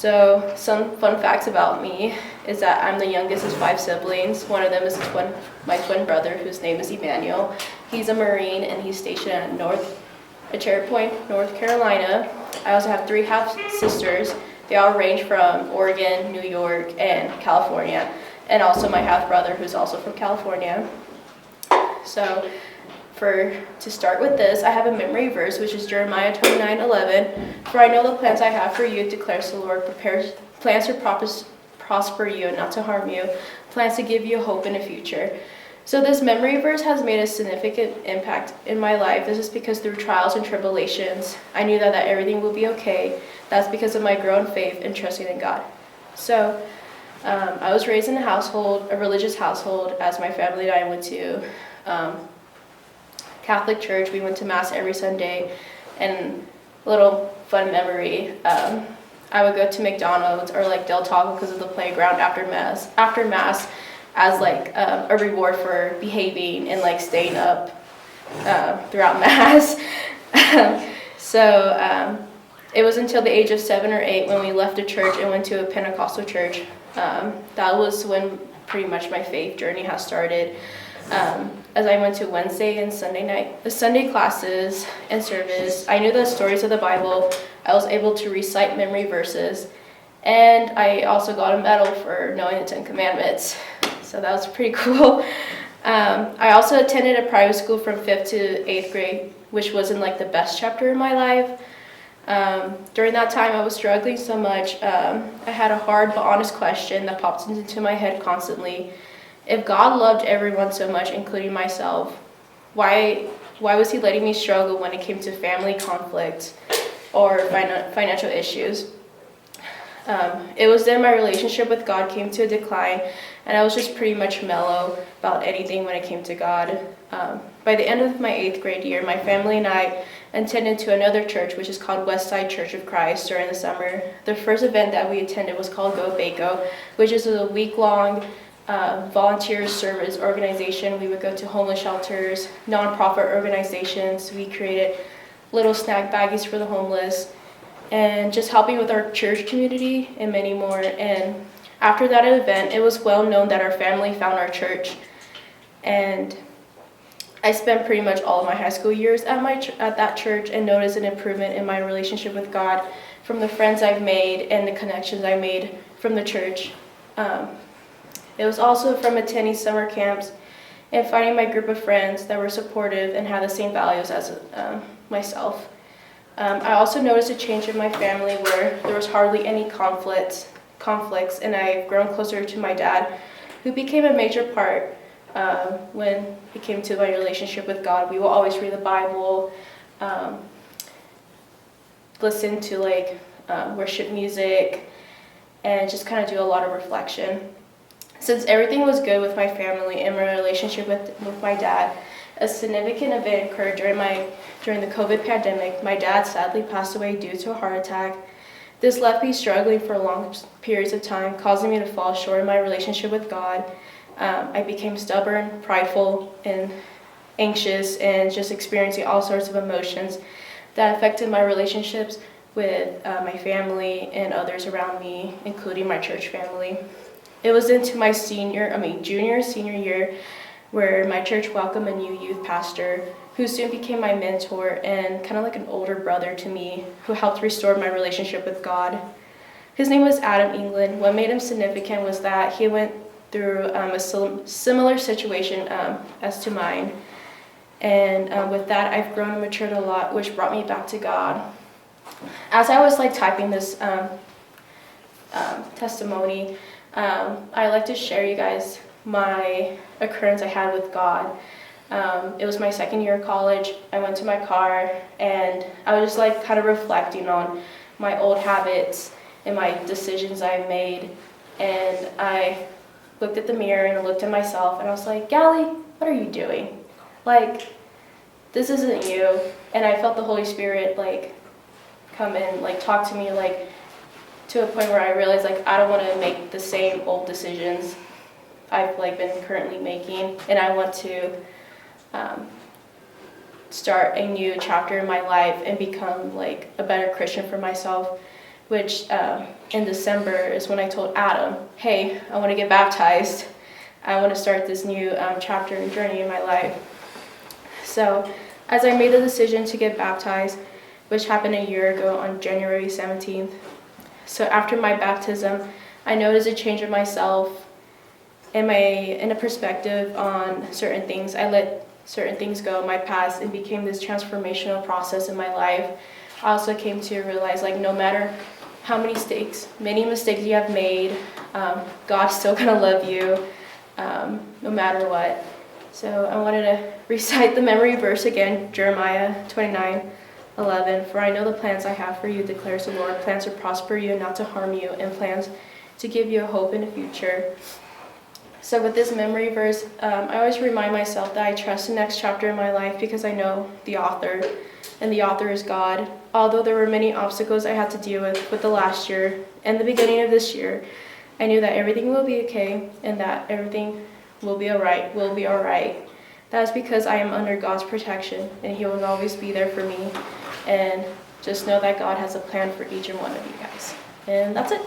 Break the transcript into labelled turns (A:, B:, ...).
A: So some fun facts about me is that I'm the youngest of 5 siblings. One of them is my twin brother, whose name is Emmanuel. He's a Marine and he's stationed at Cherry Point, North Carolina. I also have 3 half sisters. They all range from Oregon, New York, and California, and also my half brother, who's also from California. So to start with this, I have a memory verse, which is Jeremiah 29:11. For I know the plans I have for you, declares the Lord, plans to prosper you and not to harm you, plans to give you hope in the future. So this memory verse has made a significant impact in my life. This is because through trials and tribulations, I knew that everything will be okay. That's because of my growing faith and trusting in God. So I was raised in a religious household, as my family and I went to Catholic church. We went to Mass every Sunday, and a little fun memory, I would go to McDonald's or Del Taco because of the playground after Mass as a reward for behaving and staying up throughout Mass. So it was until the age of 7 or 8 when we left the church and went to a Pentecostal church. That was when pretty much my faith journey has started. As I went to Wednesday and Sunday classes and service, I knew the stories of the Bible. I was able to recite memory verses, and I also got a medal for knowing the 10 Commandments. So that was pretty cool. I also attended a private school from 5th to 8th grade, which wasn't the best chapter in my life. During that time, I was struggling so much. I had a hard but honest question that popped into my head constantly. If God loved everyone so much, including myself, why was he letting me struggle when it came to family conflict or financial issues? It was then my relationship with God came to a decline, and I was just pretty much mellow about anything when it came to God. By the end of my 8th grade year, my family and I attended to another church, which is called Westside Church of Christ, during the summer. The first event that we attended was called Go Baco, which is a week-long volunteer service organization. We would go to homeless shelters, nonprofit organizations. We created little snack baggies for the homeless, and just helping with our church community and many more. And after that event, it was well known that our family found our church, and I spent pretty much all of my high school years at that church and noticed an improvement in my relationship with God from the friends I've made and the connections I made from the church. It was also from attending summer camps and finding my group of friends that were supportive and had the same values as myself. I also noticed a change in my family where there was hardly any conflicts, and I've grown closer to my dad, who became a major part when it came to my relationship with God. We will always read the Bible, listen to worship music, and just kind of do a lot of reflection. Since everything was good with my family and my relationship with my dad, a significant event occurred during the COVID pandemic. My dad sadly passed away due to a heart attack. This left me struggling for long periods of time, causing me to fall short in my relationship with God. I became stubborn, prideful, and anxious, and just experiencing all sorts of emotions that affected my relationships with my family and others around me, including my church family. It was into my junior, senior year where my church welcomed a new youth pastor who soon became my mentor and kind of like an older brother to me, who helped restore my relationship with God. His name was Adam England. What made him significant was that he went through a similar situation as to mine. And with that, I've grown and matured a lot, which brought me back to God. As I was typing this testimony, I like to share you guys my occurrence I had with God. It was my second year of college. I went to my car and I was just kind of reflecting on my old habits and my decisions I made. And I looked at the mirror and I looked at myself and I was like, Gallie, what are you doing? This isn't you. And I felt the Holy Spirit come in, talk to me to a point where I realized I don't want to make the same old decisions I've been currently making, and I want to start a new chapter in my life and become a better Christian for myself. which in December is when I told Adam, hey, I want to get baptized. I want to start this new chapter and journey in my life. So as I made the decision to get baptized, which happened a year ago on January 17th, so after my baptism, I noticed a change in myself and in a perspective on certain things. I let certain things go in my past and became this transformational process in my life. I also came to realize, like, no matter how many mistakes you have made, God's still gonna love you, no matter what. So I wanted to recite the memory verse again, Jeremiah 29:11. For I know the plans I have for you, declares the Lord, plans to prosper you and not to harm you, and plans to give you a hope in the future. So with this memory verse, I always remind myself that I trust the next chapter in my life because I know the author, and the author is God. Although there were many obstacles I had to deal with the last year and the beginning of this year, I knew that everything will be okay and that everything will be all right. That is because I am under God's protection, and He will always be there for me. And just know that God has a plan for each and one of you guys. And that's it.